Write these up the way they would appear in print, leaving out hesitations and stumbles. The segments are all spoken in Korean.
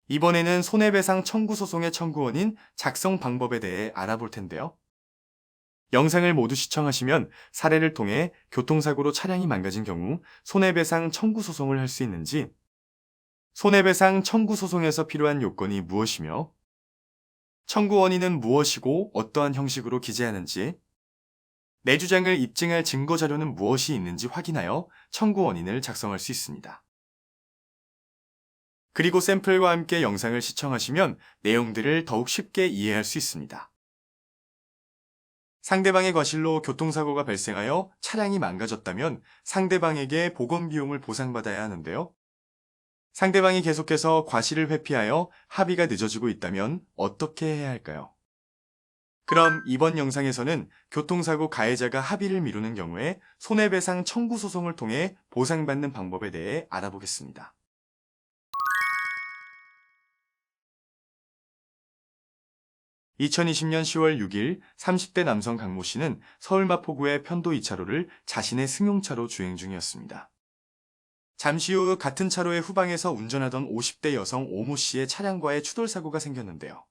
이번에는 손해배상 청구 소송의 청구원인 작성 방법에 대해 알아볼 텐데요. 영상을 모두 시청하시면 사례를 통해 교통사고로 차량이 망가진 경우 손해배상 청구 소송을 할 수 있는지, 손해배상 청구 소송에서 필요한 요건이 무엇이며, 청구 원인은 무엇이고 어떠한 형식으로 기재하는지, 내 주장을 입증할 증거 자료는 무엇이 있는지 확인하여 청구 원인을 작성할 수 있습니다. 그리고 샘플과 함께 영상을 시청하시면 내용들을 더욱 쉽게 이해할 수 있습니다. 상대방의 과실로 교통사고가 발생하여 차량이 망가졌다면 상대방에게 보건 비용을 보상받아야 하는데요. 상대방이 계속해서 과실을 회피하여 합의가 늦어지고 있다면 어떻게 해야 할까요? 그럼 이번 영상에서는 교통사고 가해자가 합의를 미루는 경우에 손해배상 청구 소송을 통해 보상받는 방법에 대해 알아보겠습니다. 2020년 10월 6일 30대 남성 강모 씨는 서울 마포구의 편도 2차로를 자신의 승용차로 주행 중이었습니다. 잠시 후 같은 차로의 후방에서 운전하던 50대 여성 오모 씨의 차량과의 추돌 사고가 생겼는데요.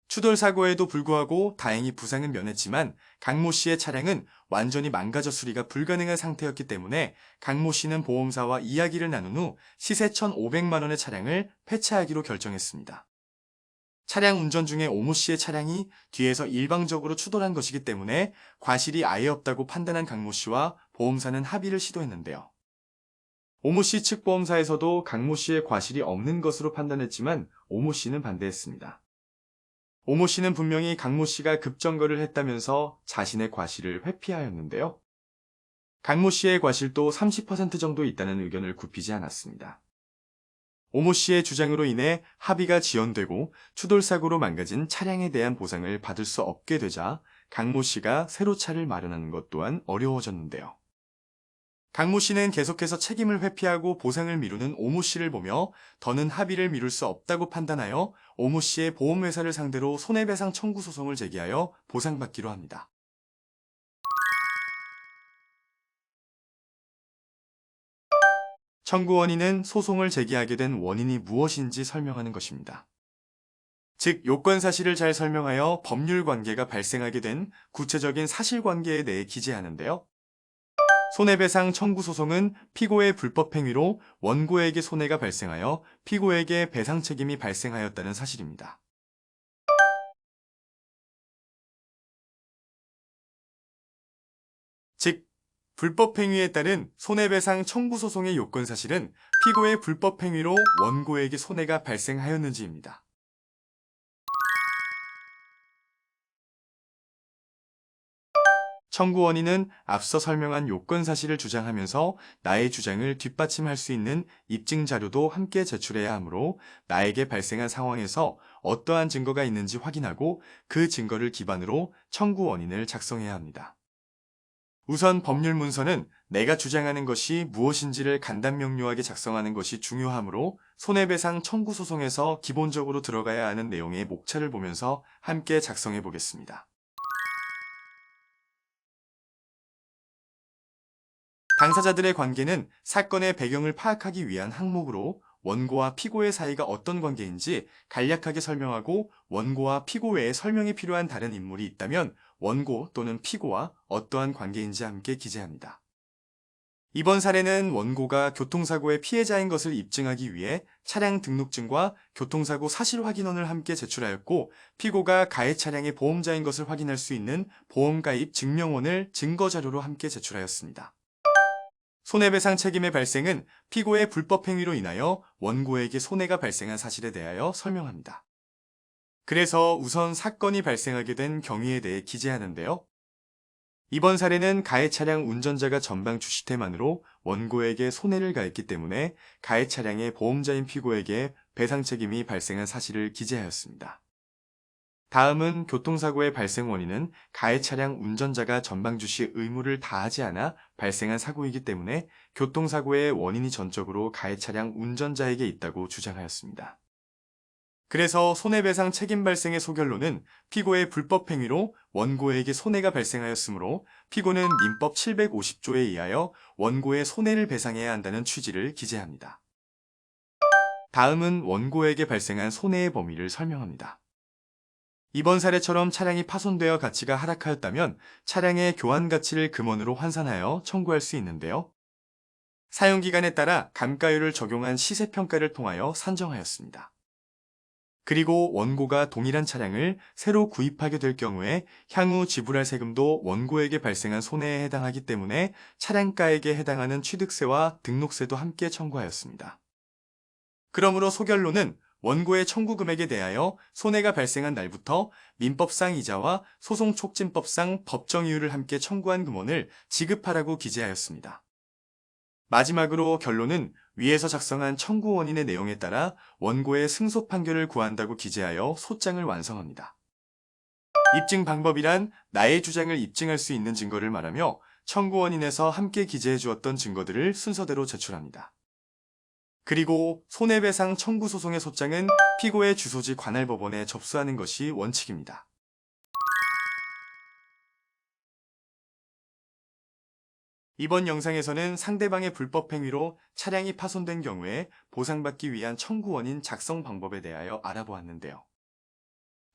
추돌 사고에도 불구하고 다행히 부상은 면했지만 강모 씨의 차량은 완전히 망가져 수리가 불가능한 상태였기 때문에 강모 씨는 보험사와 이야기를 나눈 후 시세 1,500만 원의 차량을 폐차하기로 결정했습니다. 차량 운전 중에 오모 씨의 차량이 뒤에서 일방적으로 추돌한 것이기 때문에 과실이 아예 없다고 판단한 강모 씨와 보험사는 합의를 시도했는데요. 오모 씨 측 보험사에서도 강모 씨의 과실이 없는 것으로 판단했지만 오모 씨는 반대했습니다. 오모 씨는 분명히 강모 씨가 급정거를 했다면서 자신의 과실을 회피하였는데요. 강모 씨의 과실도 30% 정도 있다는 의견을 굽히지 않았습니다. 오모 씨의 주장으로 인해 합의가 지연되고 추돌사고로 망가진 차량에 대한 보상을 받을 수 없게 되자 강모 씨가 새로 차를 마련하는 것 또한 어려워졌는데요. 강모 씨는 계속해서 책임을 회피하고 보상을 미루는 오모 씨를 보며 더는 합의를 미룰 수 없다고 판단하여 오모 씨의 보험회사를 상대로 손해배상 청구 소송을 제기하여 보상받기로 합니다. 청구 원인은 소송을 제기하게 된 원인이 무엇인지 설명하는 것입니다. 즉, 요건 사실을 잘 설명하여 법률 관계가 발생하게 된 구체적인 사실관계에 대해 기재하는데요. 손해배상 청구 소송은 피고의 불법 행위로 원고에게 손해가 발생하여 피고에게 배상 책임이 발생하였다는 사실입니다. 즉, 불법 행위에 따른 손해배상 청구 소송의 요건 사실은 피고의 불법 행위로 원고에게 손해가 발생하였는지입니다. 청구 원인은 앞서 설명한 요건 사실을 주장하면서 나의 주장을 뒷받침할 수 있는 입증 자료도 함께 제출해야 하므로 나에게 발생한 상황에서 어떠한 증거가 있는지 확인하고 그 증거를 기반으로 청구 원인을 작성해야 합니다. 우선 법률 문서는 내가 주장하는 것이 무엇인지를 간단명료하게 작성하는 것이 중요하므로 손해배상 청구 소송에서 기본적으로 들어가야 하는 내용의 목차를 보면서 함께 작성해 보겠습니다. 당사자들의 관계는 사건의 배경을 파악하기 위한 항목으로 원고와 피고의 사이가 어떤 관계인지 간략하게 설명하고 원고와 피고 외에 설명이 필요한 다른 인물이 있다면 원고 또는 피고와 어떠한 관계인지 함께 기재합니다. 이번 사례는 원고가 교통사고의 피해자인 것을 입증하기 위해 차량 등록증과 교통사고 사실확인원을 함께 제출하였고 피고가 가해 차량의 보험자인 것을 확인할 수 있는 보험가입 증명원을 증거자료로 함께 제출하였습니다. 손해배상 책임의 발생은 피고의 불법 행위로 인하여 원고에게 손해가 발생한 사실에 대하여 설명합니다. 그래서 우선 사건이 발생하게 된 경위에 대해 기재하는데요. 이번 사례는 가해 차량 운전자가 전방 주시태만으로 원고에게 손해를 가했기 때문에 가해 차량의 보험자인 피고에게 배상 책임이 발생한 사실을 기재하였습니다. 다음은 교통사고의 발생 원인은 가해 차량 운전자가 전방 주시 의무를 다하지 않아 발생한 사고이기 때문에 교통사고의 원인이 전적으로 가해 차량 운전자에게 있다고 주장하였습니다. 그래서 손해배상 책임 발생의 소결론은 피고의 불법 행위로 원고에게 손해가 발생하였으므로 피고는 민법 750조에 의하여 원고의 손해를 배상해야 한다는 취지를 기재합니다. 다음은 원고에게 발생한 손해의 범위를 설명합니다. 이번 사례처럼 차량이 파손되어 가치가 하락하였다면 차량의 교환 가치를 금원으로 환산하여 청구할 수 있는데요. 사용기간에 따라 감가율을 적용한 시세평가를 통하여 산정하였습니다. 그리고 원고가 동일한 차량을 새로 구입하게 될 경우에 향후 지불할 세금도 원고에게 발생한 손해에 해당하기 때문에 차량가액에 해당하는 취득세와 등록세도 함께 청구하였습니다. 그러므로 소결론은 원고의 청구 금액에 대하여 손해가 발생한 날부터 민법상 이자와 소송촉진법상 법정 이유를 함께 청구한 금원을 지급하라고 기재하였습니다. 마지막으로 결론은 위에서 작성한 청구 원인의 내용에 따라 원고의 승소 판결을 구한다고 기재하여 소장을 완성합니다. 입증 방법이란 나의 주장을 입증할 수 있는 증거를 말하며 청구 원인에서 함께 기재해 주었던 증거들을 순서대로 제출합니다. 그리고 손해배상 청구 소송의 소장은 피고의 주소지 관할법원에 접수하는 것이 원칙입니다. 이번 영상에서는 상대방의 불법 행위로 차량이 파손된 경우에 보상받기 위한 청구 원인 작성 방법에 대하여 알아보았는데요.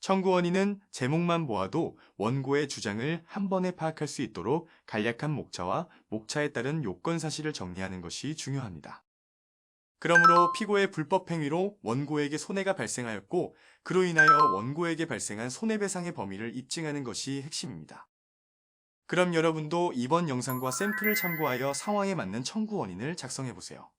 청구 원인은 제목만 보아도 원고의 주장을 한 번에 파악할 수 있도록 간략한 목차와 목차에 따른 요건 사실을 정리하는 것이 중요합니다. 그러므로 피고의 불법 행위로 원고에게 손해가 발생하였고 그로 인하여 원고에게 발생한 손해배상의 범위를 입증하는 것이 핵심입니다. 그럼 여러분도 이번 영상과 샘플을 참고하여 상황에 맞는 청구 원인을 작성해보세요.